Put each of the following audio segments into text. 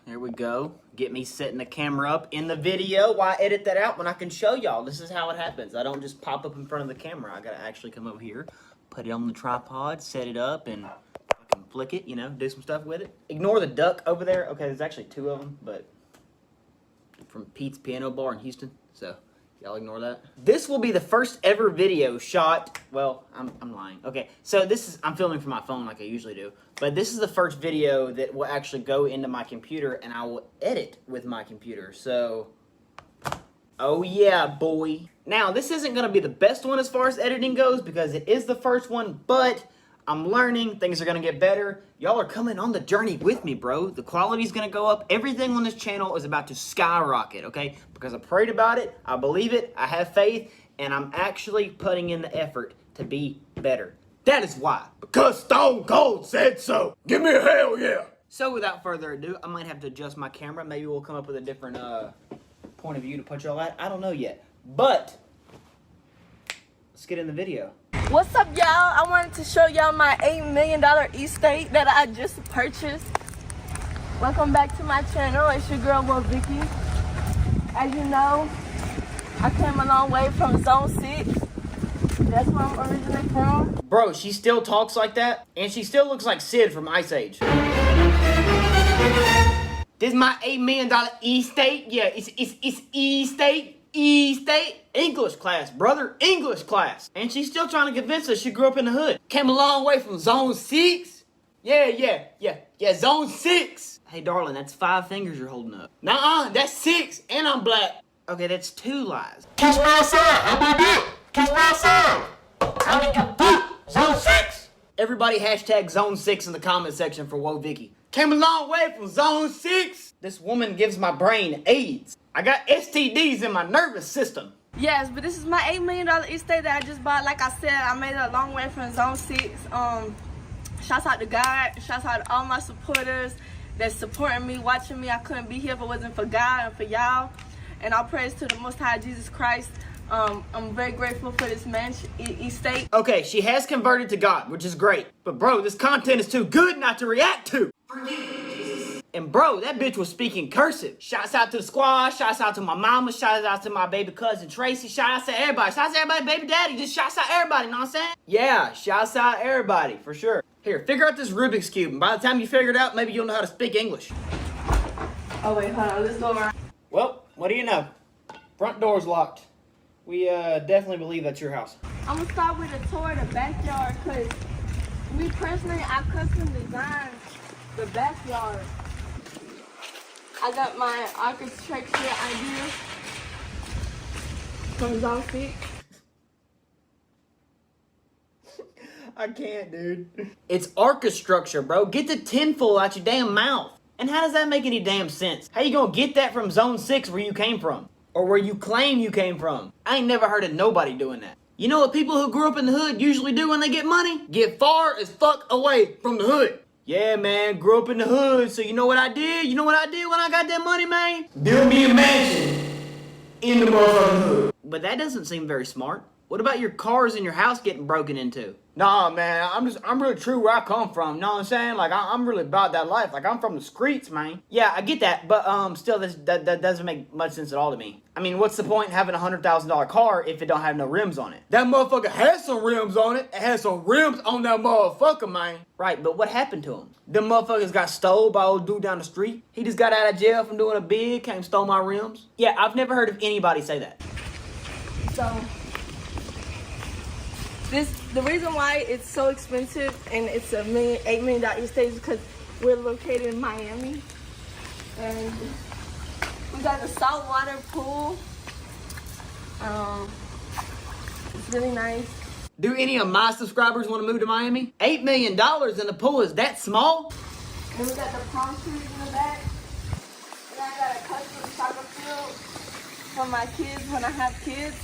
Here we go. Get me setting the camera up in the video. Why edit that out when I can show y'all? This is how it happens. I don't just pop up in front of the camera. I gotta actually come over here, put it on the tripod, set it up, and fucking flick it, you know, do some stuff with it. Ignore the duck over there. Okay, there's actually two of them, but from Pete's Piano Bar in Houston, so y'all ignore that. This will be the first ever video shot. Well, I'm lying. Okay, so I'm filming from my phone like I usually do, but this is the first video that will actually go into my computer and I will edit with my computer. So, oh yeah, boy. Now, this isn't gonna be the best one as far as editing goes because it is the first one, but I'm learning. Things are gonna get better. Y'all are coming on the journey with me, bro. The quality's gonna go up. Everything on this channel is about to skyrocket, okay? Because I prayed about it, I believe it, I have faith, and I'm actually putting in the effort to be better. That is why. Because Stone Cold said so. Give me a hell yeah. So without further ado, I might have to adjust my camera. Maybe we'll come up with a different point of view to put y'all at. I don't know yet. But let's get in the video. What's up, y'all? I wanted to show y'all my $8 million estate that I just purchased. Welcome back to my channel. It's your girl, Woah, Vicky. As you know, I came a long way from Zone 6. That's where I'm originally from. Bro, she still talks like that, and she still looks like Sid from Ice Age. This is my $8 million estate. Yeah, it's estate. Estate. English class, brother. English class. And she's still trying to convince us she grew up in the hood. Came a long way from Zone 6. Yeah, Zone 6. Hey, darling, that's 5 fingers you're holding up. Nuh-uh, that's 6, and I'm black. Okay, that's 2 lies. Kiss me outside, I'm my dick. Kiss me outside. I need your dick. Zone 6. Everybody hashtag Zone 6 in the comment section for Woah Vicky. Came a long way from Zone 6. This woman gives my brain AIDS. I got STDs in my nervous system. Yes, but this is my $8 million estate that I just bought. Like I said, I made it a long way from Zone 6. Shouts out to God. Shouts out to all my supporters that's supporting me, watching me. I couldn't be here if it wasn't for God and for y'all. And all praise to the Most High Jesus Christ. I'm very grateful for this mansion estate. Okay, she has converted to God, which is great. But bro, this content is too good not to react to. Forgive me, Jesus. And bro, that bitch was speaking cursive. Shouts out to the squad, shouts out to my mama, shouts out to my baby cousin Tracy, shouts out to everybody. Shouts out to everybody, baby daddy, just shouts out everybody, you know what I'm saying? Yeah, shouts out everybody, for sure. Here, figure out this Rubik's Cube, and by the time you figure it out, maybe you'll know how to speak English. Oh wait, hold on, let's go around. Well, what do you know? Front door's locked. We definitely believe that's your house. I'm gonna start with a tour of the backyard because me personally, I custom designed the backyard. I got my architecture idea from Zone 6. I can't, dude. It's orchestructure, bro. Get the tinfoil out your damn mouth. And how does that make any damn sense? How you gonna get that from Zone 6 where you came from? Or where you claim you came from? I ain't never heard of nobody doing that. You know what people who grew up in the hood usually do when they get money? Get far as fuck away from the hood. Yeah, man, grew up in the hood, so you know what I did? You know what I did when I got that money, man? Build me a mansion in the motherfucking hood. But that doesn't seem very smart. What about your cars and your house getting broken into? Nah, man, I'm really true where I come from, you know what I'm saying? Like, I'm really about that life. Like, I'm from the streets, man. Yeah, I get that, but still, that doesn't make much sense at all to me. I mean, what's the point in having a $100,000 car if it don't have no rims on it? That motherfucker has some rims on it. It has some rims on that motherfucker, man. Right, but what happened to him? Them motherfuckers got stole by old dude down the street. He just got out of jail from doing a bid, came stole my rims. Yeah, I've never heard of anybody say that. So, the reason why it's so expensive and it's $8 million estate is because we're located in Miami. And we got a saltwater pool. It's really nice. Do any of my subscribers want to move to Miami? $8 million in the pool is that small? And we got the palm trees in the back. And I got a custom soccer field for my kids when I have kids.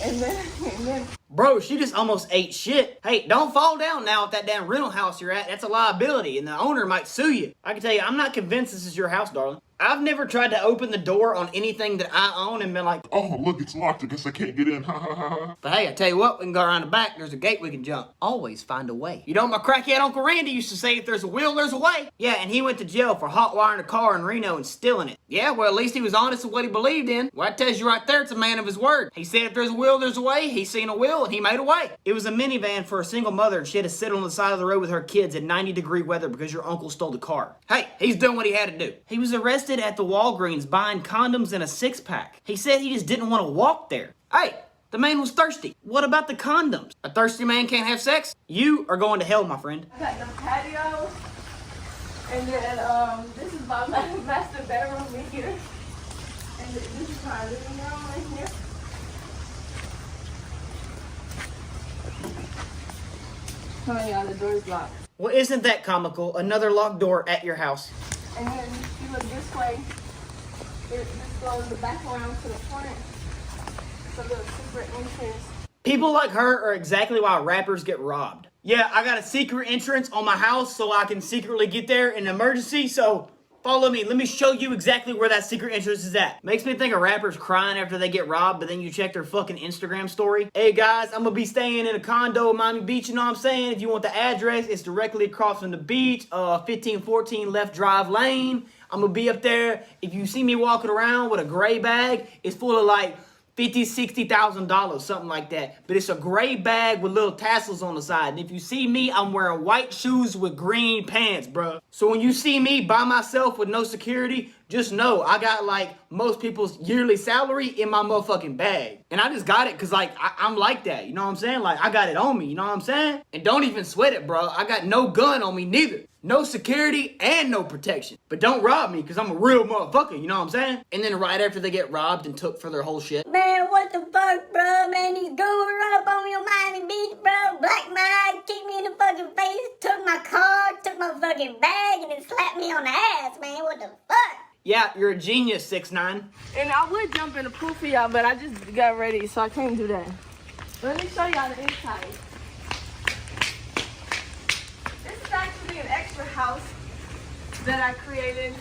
And then Bro, she just almost ate shit. Hey, don't fall down now at that damn rental house you're at. That's a liability, and the owner might sue you. I can tell you, I'm not convinced this is your house, darling. I've never tried to open the door on anything that I own and been like, oh, look, it's locked. I guess I can't get in. Ha ha ha. but hey, I tell you what, we can go around the back. There's a gate we can jump. Always find a way. You know what my crackhead Uncle Randy used to say, if there's a will, there's a way. Yeah, and he went to jail for hot wiring a car in Reno and stealing it. Yeah, well, at least he was honest with what he believed in. Well, that tells you right there, it's a man of his word. He said if there's a will, there's a way. He seen a will, and he made a way. It was a minivan for a single mother, and she had to sit on the side of the road with her kids in 90-degree weather because your uncle stole the car. Hey, he's doing what he had to do. He was arrested at the Walgreens buying condoms and a six-pack. He said he just didn't want to walk there. Hey, the man was thirsty. What about the condoms? A thirsty man can't have sex? You are going to hell, my friend. I got the patio, and then this is my master bedroom right here, and this is my living room right here. Oh yeah, the door's locked. Well, isn't that comical? Another locked door at your house. And then if you look this way, this goes the back around to the front. It's a little secret entrance. People like her are exactly why rappers get robbed. Yeah, I got a secret entrance on my house so I can secretly get there in an emergency, so follow me. Let me show you exactly where that secret entrance is at. Makes me think of rappers crying after they get robbed, but then you check their fucking Instagram story. Hey guys, I'm gonna be staying in a condo in Miami Beach, you know what I'm saying? If you want the address, it's directly across from the beach, 1514 left drive lane. I'm gonna be up there. If you see me walking around with a gray bag, it's full of like $50,000, $60,000, something like that. But it's a gray bag with little tassels on the side. And if you see me, I'm wearing white shoes with green pants, bro. So when you see me by myself with no security, just know I got like most people's yearly salary in my motherfucking bag. And I just got it because like I'm like that, you know what I'm saying? Like I got it on me, you know what I'm saying? And don't even sweat it, bro. I got no gun on me neither. No security and no protection. But don't rob me because I'm a real motherfucker, you know what I'm saying? And then right after they get robbed and took for their whole shit. Man, what the fuck, bro? Man, these girls run up on your Miami Beach, bro. Black man kicked me in the fucking face, took my car, took my fucking bag, and then slapped me on the ass, man. What the fuck? Yeah, you're a genius, 6ix9ine. And I would jump in the pool for y'all, but I just got ready, so I can't do that. Let me show y'all the inside. This is actually an extra house that I created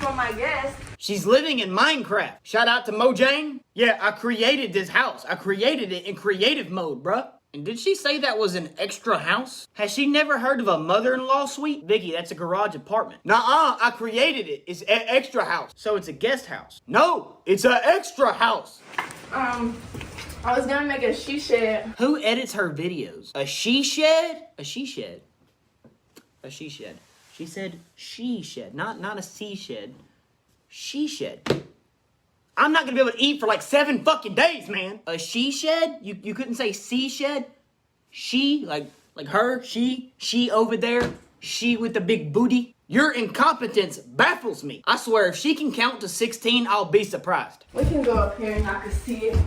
for my guests. She's living in Minecraft. Shout out to Mojang. Yeah, I created this house. I created it in creative mode, bruh. And did she say that was an extra house? Has she never heard of a mother-in-law suite? Vicky, that's a garage apartment. Nuh-uh, I created it. It's an extra house. So it's a guest house. No, it's an extra house. I was gonna make a she shed. Who edits her videos? A she shed? A she shed. A she shed. She said she shed, not a sea shed. She shed. I'm not gonna be able to eat for like 7 fucking days, man. A she shed? You couldn't say sea shed? She, like her, she over there, she with the big booty. Your incompetence baffles me. I swear, if she can count to 16, I'll be surprised. We can go up here and I can see it.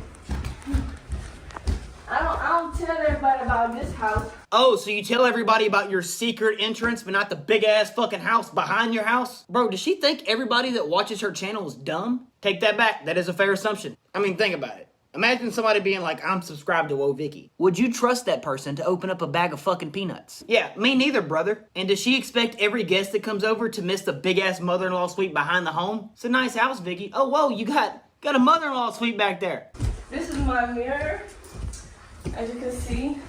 I don't tell everybody about this house. Oh, so you tell everybody about your secret entrance, but not the big-ass fucking house behind your house? Bro, does she think everybody that watches her channel is dumb? Take that back. That is a fair assumption. I mean, think about it. Imagine somebody being like, I'm subscribed to Woah Vicky. Would you trust that person to open up a bag of fucking peanuts? Yeah, me neither, brother. And does she expect every guest that comes over to miss the big-ass mother-in-law suite behind the home? It's a nice house, Vicky. Oh, whoa, you got a mother-in-law suite back there. This is my mirror, as you can see.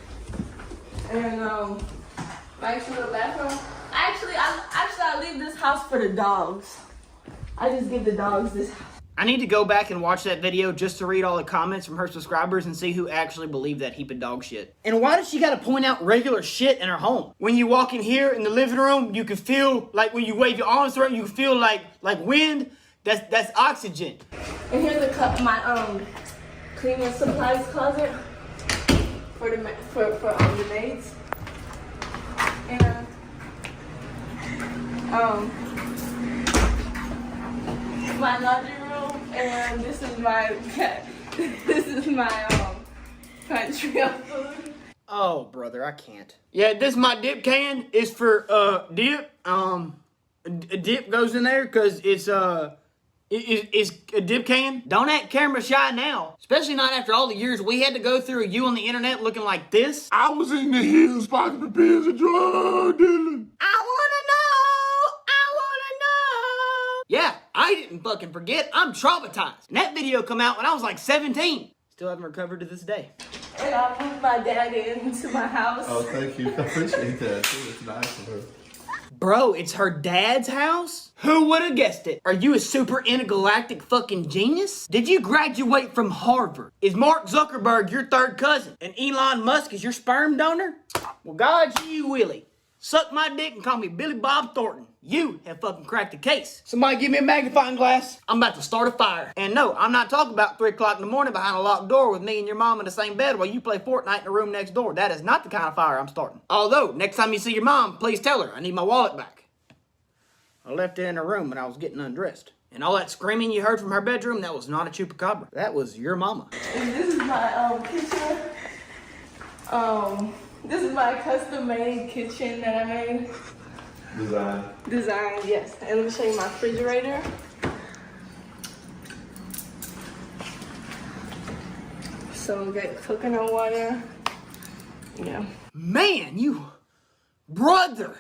And my actual little bathroom. I leave this house for the dogs. I just give the dogs this house. I need to go back and watch that video just to read all the comments from her subscribers and see who actually believe that heap of dog shit. And why does she gotta point out regular shit in her home? When you walk in here in the living room, you can feel, like when you wave your arms around, you can feel like wind. That's oxygen. And here's my cleaning supplies closet for the maids. And my laundry room, and this is my pantry of food. Oh, brother, I can't. Yeah, this my dip can is for dip. Dip goes in there because it's Is a dip can? Don't act camera shy now. Especially not after all the years we had to go through you on the internet looking like this. I was in the hills pocket for pills and drug dealing. I wanna know! Yeah, I didn't fucking forget. I'm traumatized. And that video come out when I was like 17. Still haven't recovered to this day. And I moved my dad into my house. Oh, thank you. I appreciate that too. It's nice of her. Bro, it's her dad's house? Who would have guessed it? Are you a super intergalactic fucking genius? Did you graduate from Harvard? Is Mark Zuckerberg your third cousin? And Elon Musk is your sperm donor? Well, God, you Willie. Suck my dick and call me Billy Bob Thornton. You have fucking cracked the case. Somebody give me a magnifying glass. I'm about to start a fire. And no, I'm not talking about 3 o'clock in the morning behind a locked door with me and your mom in the same bed while you play Fortnite in the room next door. That is not the kind of fire I'm starting. Although, next time you see your mom, please tell her I need my wallet back. I left it in her room when I was getting undressed. And all that screaming you heard from her bedroom, that was not a chupacabra. That was your mama. And this is my kitchen. This is my custom-made kitchen that I made. Design, yes. And let me show you my refrigerator. So we got coconut water. Yeah. Man, you brother.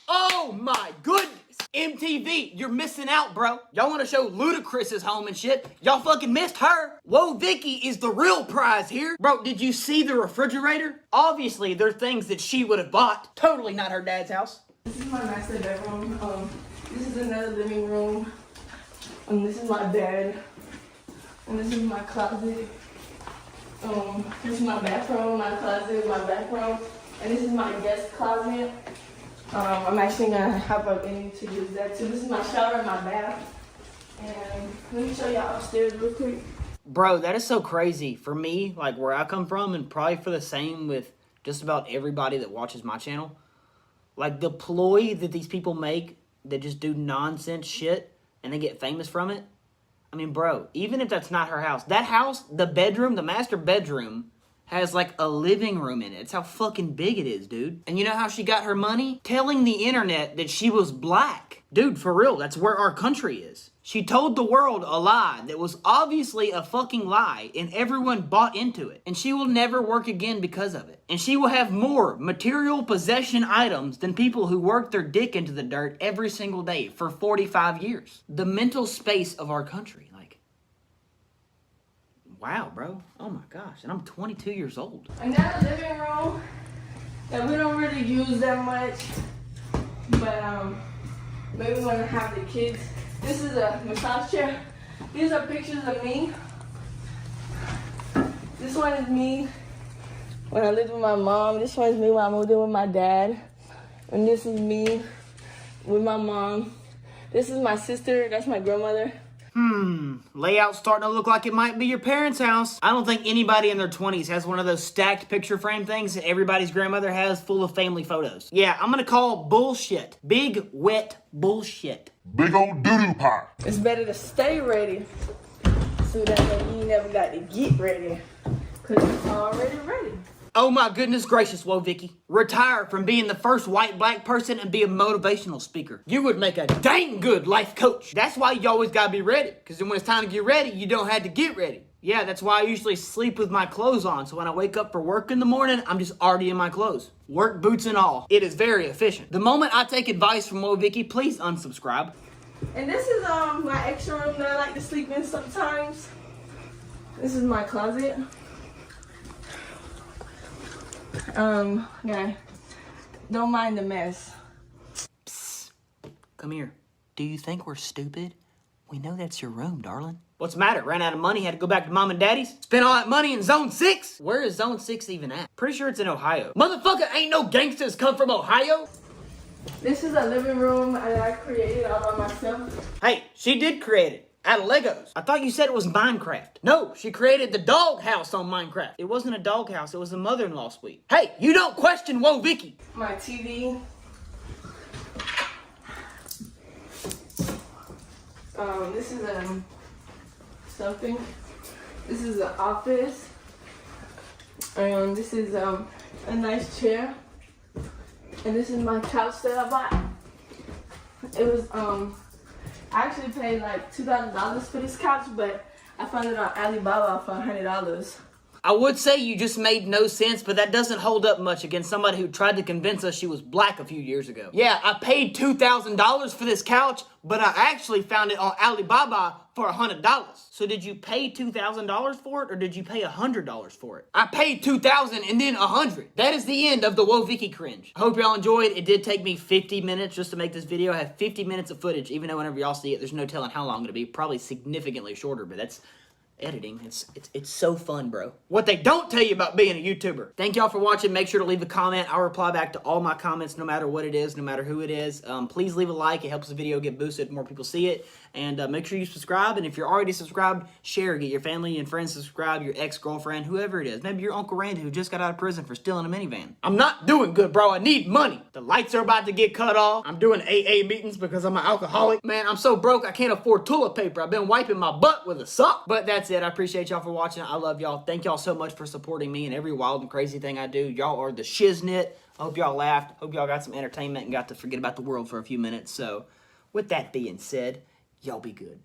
Oh my goodness. MTV, you're missing out, bro. Y'all want to show Ludacris's home and shit. Y'all fucking missed her. Whoa, Vicky is the real prize here. Bro, did you see the refrigerator? Obviously, there are things that she would have bought. Totally not her dad's house. This is my master bedroom. This is another living room. This is my bed. And this is my closet. This is my bathroom, my closet, my bathroom. And this is my guest closet. I'm actually gonna have a need to use that too. This is my shower and my bath. And let me show y'all upstairs real quick. Bro, that is so crazy. For me, like where I come from, and probably for the same with just about everybody that watches my channel. Like the ploy that these people make that just do nonsense shit and they get famous from it. I mean, bro, even if that's not her house, that house, the bedroom, the master bedroom, has like a living room in it. It's how fucking big it is, dude. And you know how she got her money? Telling the internet that she was black. Dude, for real, that's where our country is. She told the world a lie that was obviously a fucking lie, and everyone bought into it. And she will never work again because of it. And she will have more material possession items than people who work their dick into the dirt every single day for 45 years. The mental space of our country, like, wow, bro. Oh my gosh, and I'm 22 years old. Another living room that we don't really use that much, but maybe when I have the kids. This is a massage chair. These are pictures of me. This one is me when I lived with my mom. This one is me when I moved in with my dad. And this is me with my mom. This is my sister. That's my grandmother. Layout's starting to look like it might be your parents' house. I don't think anybody in their 20s has one of those stacked picture frame things that everybody's grandmother has full of family photos. Yeah, I'm gonna call bullshit. Big, wet bullshit. Big old doo-doo pie. It's better to stay ready so that way you never got to get ready because it's already ready. Oh my goodness gracious, whoa, Vicky. Retire from being the first white black person and be a motivational speaker. You would make a dang good life coach. That's why you always gotta be ready. Because then when it's time to get ready, you don't have to get ready. Yeah, that's why I usually sleep with my clothes on. So when I wake up for work in the morning, I'm just already in my clothes. Work boots and all. It is very efficient. The moment I take advice from Whoa Vicky, please unsubscribe. And this is my extra room that I like to sleep in sometimes. This is my closet. Yeah, don't mind the mess. Psst. Come here. Do you think we're stupid? We know that's your room, darling. What's the matter? Ran out of money, had to go back to mom and daddy's? Spent all that money in Zone 6? Where is Zone 6 even at? Pretty sure it's in Ohio. Motherfucker, ain't no gangsters come from Ohio. This is a living room that I created all by myself. Hey, she did create it. Out of Legos. I thought you said it was Minecraft. No, she created the dog house on Minecraft. It wasn't a dog house, it was a mother-in-law suite. Hey, you don't question Whoa Vicky. My TV. This is something. This is the office. This is a nice chair. And this is my couch that I bought. It was I actually paid like $2,000 for this couch, but I found it on Alibaba for $100. I would say you just made no sense, but that doesn't hold up much against somebody who tried to convince us she was black a few years ago. Yeah, I paid $2,000 for this couch, but I actually found it on Alibaba for $100. So did you pay $2,000 for it, or did you pay $100 for it? I paid $2,000 and then $100. That is the end of the Whoa Vicky cringe. I hope y'all enjoyed. It did take me 50 minutes just to make this video. I have 50 minutes of footage, even though whenever y'all see it, there's no telling how long it'll be. Probably significantly shorter, but that's editing. It's so fun, bro. What they don't tell you about being a YouTuber. Thank y'all for watching. Make sure to leave a comment. I'll reply back to all my comments, no matter what it is, no matter who it is. Please leave a like. It helps the video get boosted, more people see it. And make sure you subscribe. And if you're already subscribed, share. Get your family and friends to subscribe, your ex-girlfriend, whoever it is. Maybe your Uncle Randy who just got out of prison for stealing a minivan. I'm not doing good, bro. I need money. The lights are about to get cut off. I'm doing AA meetings because I'm an alcoholic. Man, I'm so broke I can't afford toilet paper. I've been wiping my butt with a sock. But that's it. I appreciate y'all for watching. I love y'all. Thank y'all so much for supporting me and every wild and crazy thing I do. Y'all are the shiznit. I hope y'all laughed. Hope y'all got some entertainment and got to forget about the world for a few minutes. So, with that being said, y'all be good.